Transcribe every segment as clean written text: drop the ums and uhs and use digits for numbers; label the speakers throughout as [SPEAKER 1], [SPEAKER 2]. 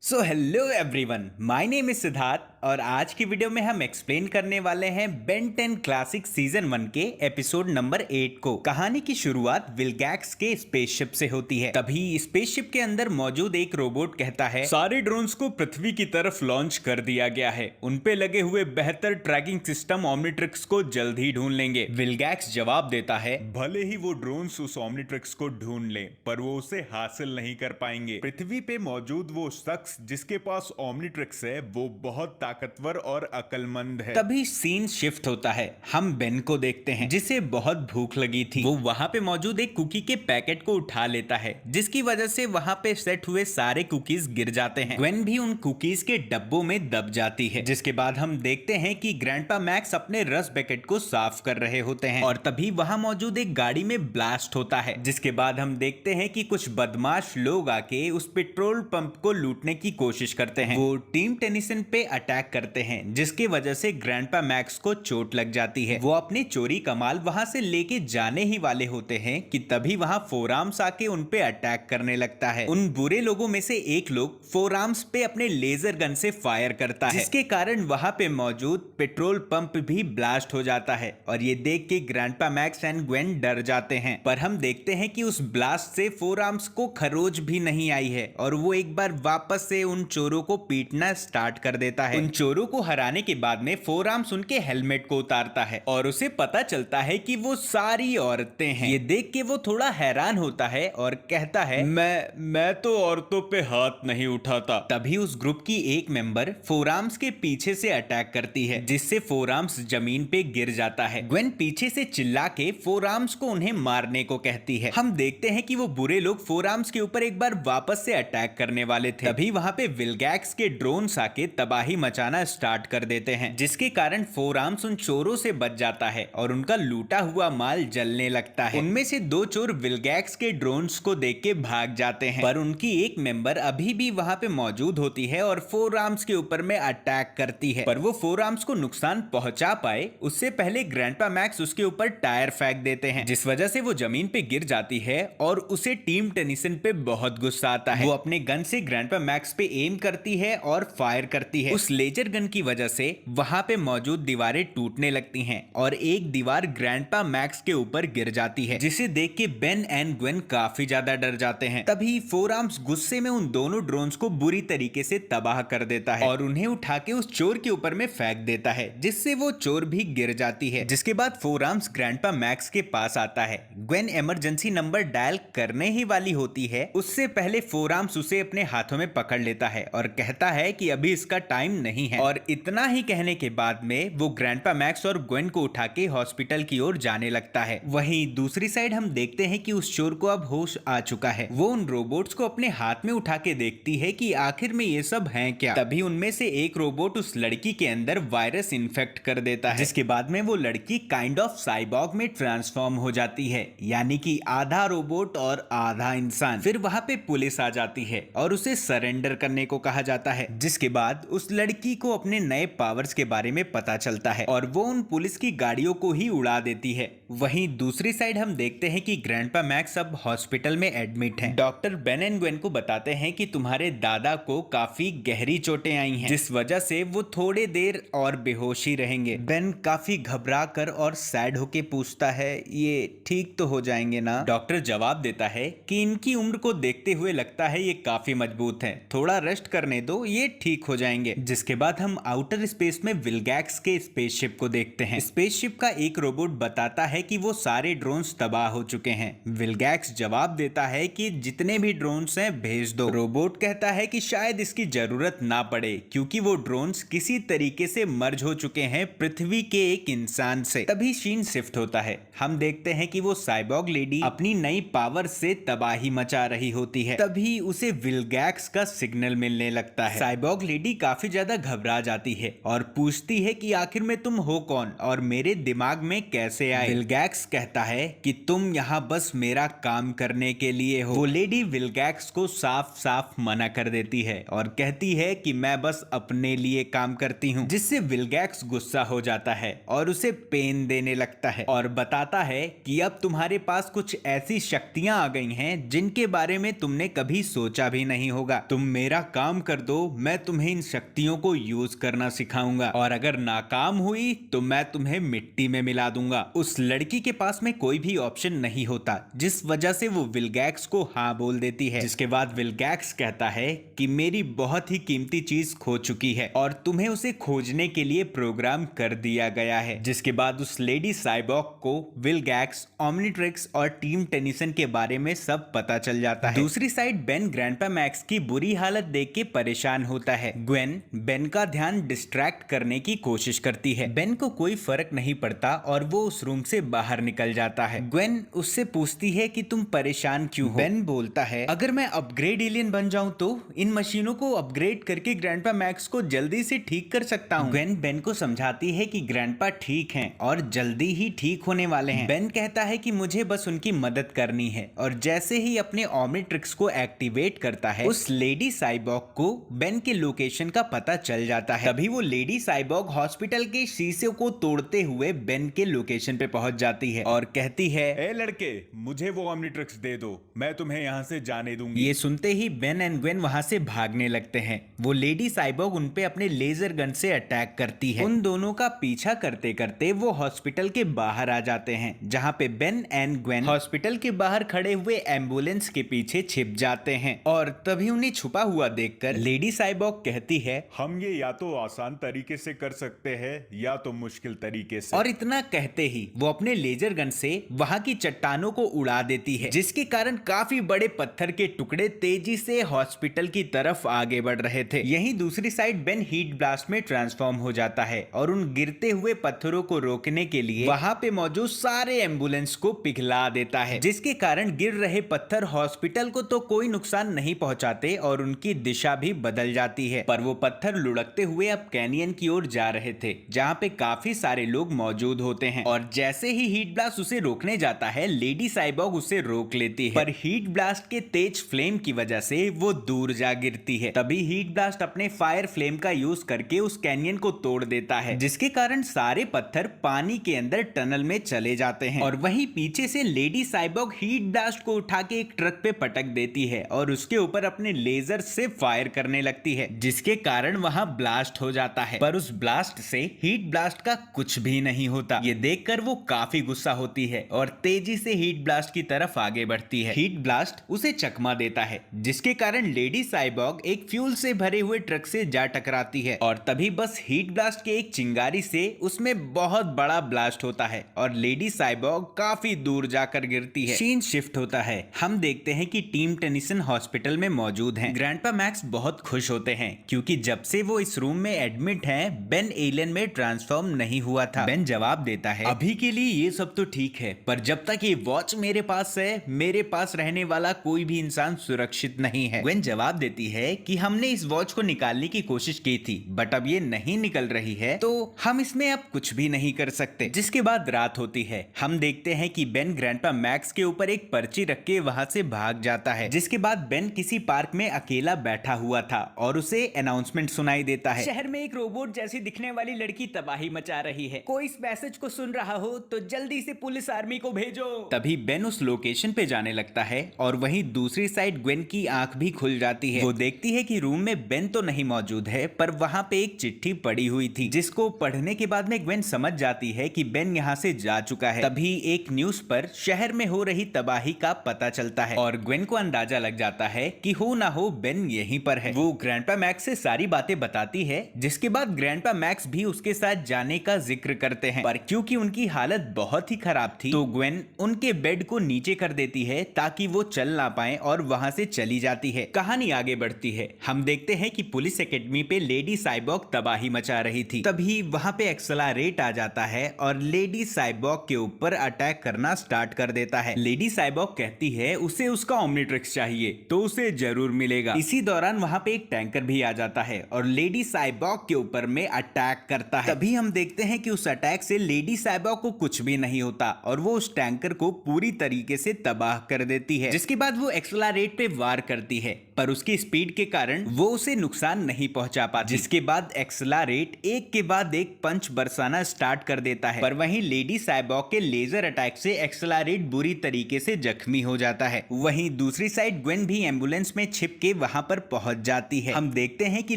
[SPEAKER 1] So hello everyone, my name is Siddharth और आज की वीडियो में हम एक्सप्लेन करने वाले हैं बेन 10 क्लासिक सीजन 1 के एपिसोड नंबर 8 को। कहानी की शुरुआत विलगैक्स के स्पेसशिप से होती है। तभी स्पेसशिप के अंदर मौजूद एक रोबोट कहता है, सारे ड्रोन्स को पृथ्वी की तरफ लॉन्च कर दिया गया है। उन पे लगे हुए बेहतर ट्रैकिंग सिस्टम ओमनीट्रिक्स को जल्द ही ढूंढ लेंगे। विलगैक्स जवाब देता है, भले ही वो ड्रोन्स उस ओमनीट्रिक्स को ढूंढ लें, पर वो उसे हासिल नहीं कर पाएंगे। पृथ्वी पे मौजूद वो शख्स जिसके पास ओमनीट्रिक्स है वो बहुत ताकतवर और अक्लमंद है। तभी सीन शिफ्ट होता है। हम बेन को देखते हैं जिसे बहुत भूख लगी थी। वो वहां पे मौजूद एक कुकी के पैकेट को उठा लेता है, जिसकी वजह से वहां पे सेट हुए सारे कुकीज गिर जाते हैं। ग्वेन भी उन कुकीज के डब्बों में दब जाती है। जिसके बाद हम देखते हैं कि ग्रैंडपा मैक्स अपने रस पैकेट को साफ कर रहे होते हैं और तभी वहां मौजूद एक गाड़ी में ब्लास्ट होता है। जिसके बाद हम देखते हैं कि कुछ बदमाश लोग आके उस पेट्रोल पंप को लूटने की कोशिश करते हैं। वो टीम टेनिसन पे अटैक करते हैं, जिसकी वजह से ग्रैंडपा मैक्स को चोट लग जाती है। वो अपनी चोरी का माल वहां से लेके जाने ही वाले होते हैं कि तभी वहां फोरआर्म्स आके उन पे अटैक करने लगता है। उन बुरे लोगों में से एक लोग फोरआर्म्स पे अपने लेजर गन से फायर करता है, जिसके कारण वहां पे मौजूद पेट्रोल पंप भी ब्लास्ट हो जाता है। और ये देख के ग्रैंडपा मैक्स एंड ग्वेन डर जाते हैं, पर हम देखते हैं कि उस ब्लास्ट से फोरआर्म्स को खरोच भी नहीं आई है और वो एक बार वापस से उन चोरों को पीटना स्टार्ट कर देता है। उन चोरों को हराने के बाद में फोरआर्म्स उनके हेलमेट को उतारता है और उसे पता चलता है कि वो सारी औरतें हैं। ये देख के वो थोड़ा हैरान होता है और कहता है, मैं तो औरतों पे हाथ नहीं उठाता। तभी उस ग्रुप की एक मेंबर फोरआर्म्स के पीछे से अटैक करती है, जिससे फोरआर्म्स जमीन पे गिर जाता है। ग्वेन पीछे से चिल्ला के फोरआर्म्स को उन्हें मारने को कहती है। हम देखते हैं कि वो बुरे लोग फोरआर्म्स के ऊपर एक बार वापस से अटैक करने वाले थे। तभी वहां पे विलगैक्स के ड्रोन्स आके तबाही मचाना स्टार्ट कर देते हैं, जिसके कारण फोरआर्म्स उन चोरों से बच जाता है और उनका लूटा हुआ माल जलने लगता है। उनमें से दो चोर विलगैक्स के ड्रोन्स को देख के भाग जाते हैं, पर उनकी एक मेंबर अभी भी वहां पे मौजूद होती है और फोरआर्म्स के ऊपर में अटैक करती है। पर वो फोरआर्म्स को नुकसान पहुंचा पाए उससे पहले ग्रैंडपा मैक्स उसके ऊपर टायर फेंक देते हैं, जिस वजह से वो जमीन पे गिर जाती है और उसे टीम टेनिसन पे बहुत गुस्सा आता है। वो अपने गन से ग्रैंडपा मैक्स पे एम करती है और फायर करती है। उस लेजर गन की वजह से वहां पे मौजूद दीवारें टूटने लगती हैं और एक दीवार ग्रैंडपा मैक्स के ऊपर गिर जाती है, जिसे देख के बेन एंड ग्वेन काफी ज्यादा डर जाते हैं। तभी फोरआर्म्स गुस्से में उन दोनों ड्रोन्स को बुरी तरीके से तबाह कर देता है और उन्हें उठा के उस चोर के ऊपर में फेंक देता है, जिससे वो चोर भी गिर जाती है। जिसके बाद फोरआर्म्स ग्रैंडपा मैक्स के पास आता है। ग्वेन इमरजेंसी नंबर डायल करने ही वाली होती है, उससे पहले फोरआर्म्स उसे अपने हाथों में पकड़ लेता है और कहता है कि अभी इसका टाइम नहीं है। और इतना ही कहने के बाद में वो ग्रैंडपा मैक्स और ग्वेन को उठा के हॉस्पिटल की ओर जाने लगता है। वहीं दूसरी साइड हम देखते हैं कि उस चोर को अब होश आ चुका है। वो उन रोबोट्स को अपने हाथ में उठा के देखती है कि आखिर में ये सब हैं क्या। तभी उनमें से एक रोबोट उस लड़की के अंदर वायरस इन्फेक्ट कर देता है, जिसके बाद में वो लड़की काइंड ऑफ साइबॉर्ग में ट्रांसफॉर्म हो जाती है, यानी कि आधा रोबोट और आधा इंसान। फिर वहां पे पुलिस आ जाती है और उसे सरेंडर करने को कहा जाता है, जिसके बाद उस लड़की को अपने नए पावर्स के बारे में पता चलता है और वो उन पुलिस की गाड़ियों को ही उड़ा देती है। वहीं दूसरी साइड हम देखते हैं कि ग्रैंडपा मैक्स अब हॉस्पिटल में एडमिट हैं। डॉक्टर बेन एंड ग्वेन को बताते हैं कि तुम्हारे दादा को काफी गहरी चोटें आई हैं, जिस वजह से वो थोड़े देर और बेहोश ही रहेंगे। बेन काफी घबरा कर और सैड होके पूछता है, ये ठीक तो हो जाएंगे ना? डॉक्टर जवाब देता है कि इनकी उम्र को देखते हुए लगता है ये काफी मजबूत हैं, थोड़ा रेस्ट करने दो, ये ठीक हो जाएंगे। जिसके बाद हम आउटर स्पेस में विलगैक्स के स्पेसशिप को देखते हैं। स्पेसशिप का एक रोबोट बताता है कि वो सारे ड्रोन्स तबाह हो चुके हैं। विलगैक्स जवाब देता है कि जितने भी ड्रोन्स हैं भेज दो। रोबोट कहता है कि शायद इसकी जरूरत ना पड़े, क्योंकि वो ड्रोन्स किसी तरीके से मर्ज हो चुके हैं पृथ्वी के एक इंसान से। तभी सीन शिफ्ट होता है। हम देखते हैं कि वो साइबॉर्ग लेडी अपनी नई पावर से तबाही मचा रही होती है। तभी उसे विलगैक्स का सिग्नल मिलने लगता है। साइबॉर्ग लेडी काफी ज्यादा घबरा जाती है और पूछती है कि आखिर में तुम हो कौन और मेरे दिमाग में कैसे आए। विलगैक्स कहता है कि तुम यहाँ बस मेरा काम करने के लिए हो। वो लेडी विलगैक्स को साफ साफ मना कर देती है और कहती है कि मैं बस अपने लिए काम करती हूँ, जिससे विलगैक्स गुस्सा हो जाता है और उसे पेन देने लगता है और बताता है कि अब तुम्हारे पास कुछ ऐसी शक्तियां आ गई हैं जिनके बारे में तुमने कभी सोचा भी नहीं होगा। तुम मेरा काम कर दो, मैं तुम्हें इन शक्तियों को यूज करना सिखाऊंगा, और अगर नाकाम हुई तो मैं तुम्हें मिट्टी में मिला दूंगा। उस लड़की के पास में कोई भी ऑप्शन नहीं होता, जिस वजह से वो विल्गैक्स को हाँ बोल देती है। जिसके बाद विल्गैक्स कहता है कि मेरी बहुत ही कीमती चीज खो चुकी है और तुम्हें उसे खोजने के लिए प्रोग्राम कर दिया गया है। जिसके बाद उस लेडी साइबॉर्ग को विल्गैक्स, ओमनिट्रिक्स और टीम टेनिसन के बारे में सब पता चल जाता है। दूसरी साइड बेन ग्रैंडपा मैक्स की बुरी हालत देख के परेशान होता है। ग्वेन बेन का ध्यान डिस्ट्रैक्ट करने की कोशिश करती है। बेन को कोई फर्क नहीं पड़ता और वो उस रूम से बाहर निकल जाता है। ग्वेन उससे पूछती है कि तुम परेशान क्यों हो। बेन बोलता है अगर मैं अपग्रेड एलियन बन जाऊं तो इन मशीनों को अपग्रेड करके ग्रैंडपा मैक्स को जल्दी से ठीक कर सकता हूं। ग्वेन बेन को समझाती है कि ग्रैंडपा ठीक हैं और जल्दी ही ठीक होने वाले हैं। बेन कहता है कि मुझे बस उनकी मदद करनी है, और जैसे ही अपने ओमनिट्रिक्स को एक्टिवेट करता है, उस लेडी साइबॉर्ग को बेन के लोकेशन का पता चल जाता है। तभी वो लेडी साइबॉर्ग हॉस्पिटल के शीशे को तोड़ते हुए बेन के लोकेशन पे पहुंच जाती है और कहती है
[SPEAKER 2] ए लड़के, मुझे वो ओमनिट्रिक्स दे दो, मैं तुम्हें यहाँ से जाने दूंगी।
[SPEAKER 1] ये सुनते ही बेन एंड ग्वेन वहां से भागने लगते हैं। वो लेडी साइबॉर्ग उन पे अपने लेजर गन से अटैक करती है। उन दोनों का पीछा करते करते वो हॉस्पिटल के बाहर आ जाते हैं, जहाँ पे बेन एंड ग्वेन हॉस्पिटल के बाहर खड़े हुए एम्बुलेंस के पीछे छिप जाते हैं। और तभी उन्हें छुपा हुआ देखकर लेडी साइबॉर्ग कहती है
[SPEAKER 2] हम ये या तो आसान तरीके से कर सकते हैं या तो मुश्किल तरीके से।
[SPEAKER 1] और इतना कहते ही वो अपने लेजर गन से वहां की चट्टानों को उड़ा देती है, जिसके कारण काफी बड़े पत्थर के टुकड़े तेजी से हॉस्पिटल की तरफ आगे बढ़ रहे थे। यहीं दूसरी साइड बेन हीट ब्लास्ट में ट्रांसफॉर्म हो जाता है और उन गिरते हुए पत्थरों को रोकने के लिए वहां पे मौजूद सारे एम्बुलेंस को पिघला देता है, जिसके कारण गिर रहे पत्थर हॉस्पिटल को तो कोई नुकसान नहीं पहुंचाते और उनकी दिशा भी बदल जाती है। पर वो पत्थर लुढ़कते हुए अब कैनियन की ओर जा रहे थे, जहाँ पे काफी सारे लोग मौजूद होते हैं। और जैसे ही हीट ब्लास्ट उसे रोकने जाता है, लेडी साइबॉर्ग उसे रोक लेती है, पर हीट ब्लास्ट के तेज फ्लेम की वजह से वो दूर जा गिरती है। तभी हीट ब्लास्ट अपने फायर फ्लेम का यूज करके उस कैनियन को तोड़ देता है, जिसके कारण सारे पत्थर पानी के अंदर टनल में चले जाते हैं। और वहीं पीछे से लेडी साइबॉर्ग हीट ब्लास्ट को उठा के एक ट्रक पे पटक देती है और उसके ऊपर अपने लेजर से फायर करने लगती है, जिसके कारण वहां ब्लास्ट हो जाता है। पर उस ब्लास्ट से हीट ब्लास्ट का कुछ भी नहीं होता। ये देखकर वो काफी गुस्सा होती है और तेजी से हीट ब्लास्ट की तरफ आगे बढ़ती है। हीट ब्लास्ट उसे चकमा देता है, जिसके कारण लेडी साइबॉर्ग एक फ्यूल से भरे हुए ट्रक से जा टकराती है। और तभी बस हीट ब्लास्ट के एक चिंगारी से उसमें बहुत बड़ा ब्लास्ट होता है और लेडी साइबॉर्ग काफी दूर जाकर गिरती है। सीन शिफ्ट होता है। हम देखते हैं कि टीम टेनिसन हॉस्पिटल में मौजूद हैं। ग्रैंडपा मैक्स बहुत खुश होते हैं क्योंकि जब से वो इस रूम में एडमिट हैं, बेन एलियन में ट्रांसफॉर्म नहीं हुआ था। बेन जवाब देता है अभी के लिए ये सब तो ठीक है, पर जब तक ये वॉच मेरे पास है, मेरे पास रहने वाला कोई भी इंसान सुरक्षित नहीं है। ग्वेन जवाब देती है कि हमने इस वॉच को निकालने की कोशिश की थी, बट अब ये नहीं निकल रही है, तो हम इसमें अब कुछ भी नहीं कर सकते। जिसके बाद रात होती है। हम देखते हैं कि बेन ग्रैंडपा मैक्स के ऊपर एक पर्ची रख के वहां से भाग जाता है। जिसके बाद बेन किसी पार्क में अकेला बैठा हुआ था और उसे अनाउंसमेंट सुनाई देता है, शहर में एक रोबोट जैसी दिखने वाली लड़की तबाही मचा रही है, कोई इस मैसेज को सुन रहा हो तो जल्दी से पुलिस आर्मी को भेजो। तभी बेन उस लोकेशन पे जाने लगता है और वहीं दूसरी साइड ग्वेन की आंख भी खुल जाती है। वो देखती है कि रूम में बेन तो नहीं मौजूद है, पर वहां पे एक चिट्ठी पड़ी हुई थी, जिसको पढ़ने के बाद में ग्वेन समझ जाती है कि बेन यहाँ से जा चुका है। तभी एक न्यूज पर शहर में हो रही तबाही का पता चलता है और ग्वेन को अंदाजा लग जाता है कि हो ना हो बेन यहीं पर है। वो ग्रैंडपा मैक्स से सारी बातें बताती है, जिसके बाद ग्रैंडपा मैक्स भी उसके साथ जाने का जिक्र करते हैं, पर क्योंकि उनकी हालत बहुत ही खराब थी तो ग्वेन उनके बेड को नीचे कर देती है ताकि वो चल ना पाए और वहां से चली जाती है। कहानी आगे बढ़ती है। हम देखते हैं कि पुलिस एकेडमी पे लेडी साइबॉर्ग तबाही मचा रही थी। तभी वहां पे एक्सेलरेट आ जाता है और लेडी साइबॉर्ग के ऊपर अटैक करना स्टार्ट कर देता है। लेडी साइबॉर्ग कहती है उसे उसका ओमनिट्रिक्स चाहिए तो उसे जरूर मिलेगा। इसी दौरान वहां पे एक टैंकर भी आ जाता है और लेडी साइबॉर्ग के ऊपर में अटैक करता है। तभी हम देखते हैं कि उस अटैक से लेडी साइबॉर्ग को कुछ भी नहीं होता और वो उस टैंकर को पूरी तरीके से तबाह कर देती है। जिसके बाद वो एक्सेलरेट पे वार करती है, पर उसकी स्पीड के कारण वो उसे नुकसान नहीं पहुंचा पाती। जिसके बाद एक्सेलरेट एक के बाद एक पंच बरसाना स्टार्ट कर देता है, पर वहीं लेडी साइबॉर्ग के लेजर अटैक से एक्सेलरेट बुरी तरीके से जख्मी हो जाता है। वहीं दूसरी साइड ग्वेन भी एम्बुलेंस में छिप के वहां पर पहुंच जाती है। हम देखते हैं कि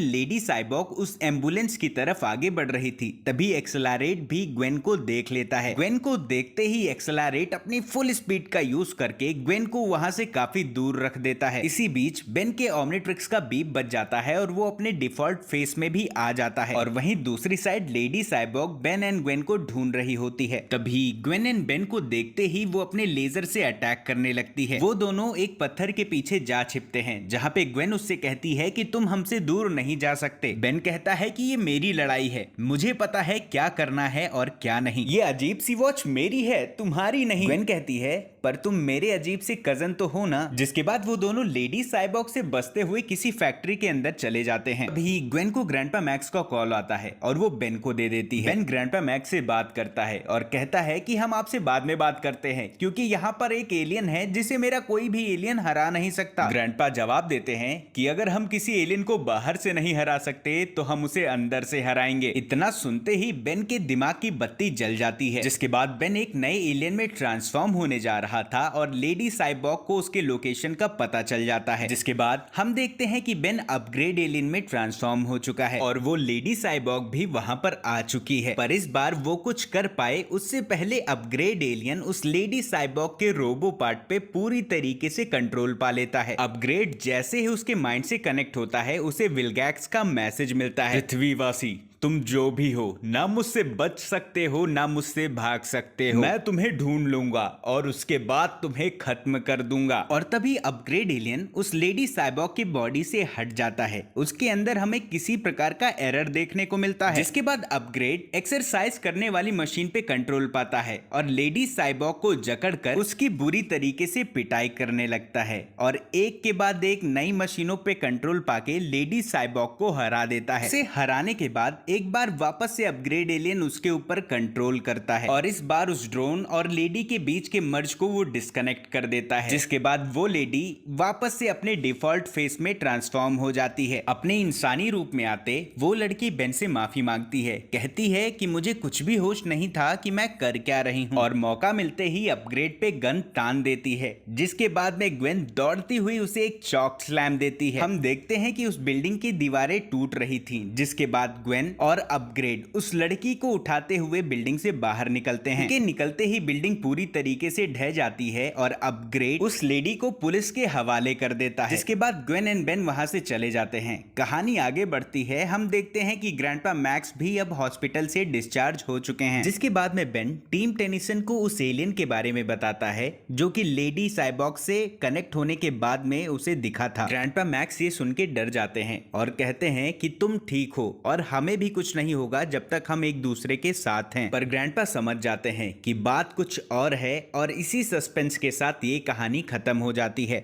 [SPEAKER 1] लेडी साइबॉर्ग उस एम्बुलेंस की तरफ आगे बढ़ रही थी, तभी एक्सेलरेट भी ग्वेन को देख लेता है। ग्वेन को देखते ही एक्सेलरेट अपनी फुल स्पीड का यूज करके ग्वेन को वहां से काफी दूर रख देता है। इसी बीच बेन के ओमनिट्रिक्स का बीप बज जाता है और वो अपने डिफॉल्ट फेस में भी आ जाता है। और वहीं दूसरी side lady cyborg Ben and Gwen को ढूंढ रही होती है। तभी ग्वेन एंड बेन को देखते ही वो अपने लेजर से अटैक करने लगती है। वो दोनों एक पत्थर के पीछे जा छिपते हैं, जहां पे ग्वेन उससे कहती है कि तुम हमसे दूर नहीं जा सकते। बेन कहता है कि ये मेरी लड़ाई है, मुझे पता है क्या करना है और क्या नहीं। ये अजीब सी वॉच मेरी है, तुम्हारी नहीं। ग्वेन कहती है पर तुम मेरे अजीब से कजन तो हो ना। जिसके बाद वो दोनों लेडी साइबॉर्ग से बचते हुए किसी फैक्ट्री के अंदर चले जाते हैं। अभी ग्वेन को ग्रैंडपा मैक्स का कॉल आता है और वो बेन को दे देती है। बेन ग्रैंडपा मैक्स से बात करता है और कहता है कि हम आपसे बाद में बात करते हैं, क्योंकि यहाँ पर एक एलियन है जिसे मेरा कोई भी एलियन हरा नहीं सकता। ग्रैंडपा जवाब देते हैं कि अगर हम किसी एलियन को बाहर से नहीं हरा सकते तो हम उसे अंदर से हराएंगे। इतना सुनते ही बेन के दिमाग की बत्ती जल जाती है। जिसके बाद बेन एक नए एलियन में ट्रांसफॉर्म होने जा रहा था और लेडी साइबॉर्ग को उसके लोकेशन का पता चल जाता है। जिसके बाद हम देखते हैं कि बेन अपग्रेड एलियन में ट्रांसफॉर्म हो चुका है और वो लेडी साइबॉर्ग भी वहां पर आ चुकी है। पर इस बार वो कुछ कर पाए उससे पहले अपग्रेड एलियन उस लेडी साइबॉर्ग के रोबो पार्ट पे पूरी तरीके से कंट्रोल पा लेता है। अपग्रेड जैसे ही उसके माइंड से कनेक्ट होता है उसे विलगैक्स का मैसेज मिलता है, पृथ्वीवासी तुम जो भी हो, ना मुझसे बच सकते हो ना मुझसे भाग सकते हो। मैं तुम्हें ढूंढ लूंगा और उसके बाद तुम्हें खत्म कर दूंगा। और तभी अपग्रेड एलियन उस लेडी साइबॉर्ग की बॉडी से हट जाता है। उसके अंदर हमें किसी प्रकार का एरर देखने को मिलता है। जिसके बाद अपग्रेड एक्सरसाइज करने वाली मशीन पे कंट्रोल पाता है और लेडी साइबॉर्ग को जकड़कर उसकी बुरी तरीके से पिटाई करने लगता है और एक के बाद एक नई मशीनों पे कंट्रोल पाके लेडी साइबॉर्ग को हरा देता है। इसे हराने के बाद एक बार वापस से अपग्रेड एलियन उसके ऊपर कंट्रोल करता है और इस बार उस ड्रोन और लेडी के बीच के मर्ज को वो डिस्कनेक्ट कर देता है। जिसके बाद वो लेडी वापस से अपने डिफॉल्ट फेस में ट्रांसफॉर्म हो जाती है। अपने इंसानी रूप में आते वो लड़की बेन से माफी मांगती है, कहती है कि मुझे कुछ भी होश नहीं था कि मैं कर क्या रही हूँ, और मौका मिलते ही अपग्रेड पे गन तान देती है। जिसके बाद में ग्वेन दौड़ती हुई उसे एक चॉक स्लैम देती है। हम देखते हैं कि उस बिल्डिंग की दीवारें टूट रही थी। जिसके बाद ग्वेन और अपग्रेड उस लड़की को उठाते हुए बिल्डिंग से बाहर निकलते हैं। कि निकलते ही बिल्डिंग पूरी तरीके से ढह जाती है और अपग्रेड उस लेडी को पुलिस के हवाले कर देता है। जिसके बाद ग्वेन एंड बेन वहां से चले जाते हैं। कहानी आगे बढ़ती है। हम देखते हैं कि ग्रैंडपा मैक्स भी अब हॉस्पिटल से डिस्चार्ज हो चुके हैं। जिसके बाद में बेन टीम टेनिसन को उस एलियन के बारे में बताता है जो कि लेडी साइबॉर्ग से कनेक्ट होने के बाद में उसे दिखा था। ग्रैंडपा मैक्स ये सुन के डर जाते हैं और कहते हैं कि तुम ठीक हो और हमें भी कुछ नहीं होगा जब तक हम एक दूसरे के साथ हैं। पर ग्रैंडपा समझ जाते हैं कि बात कुछ और है और इसी सस्पेंस के साथ ये कहानी खत्म हो जाती है।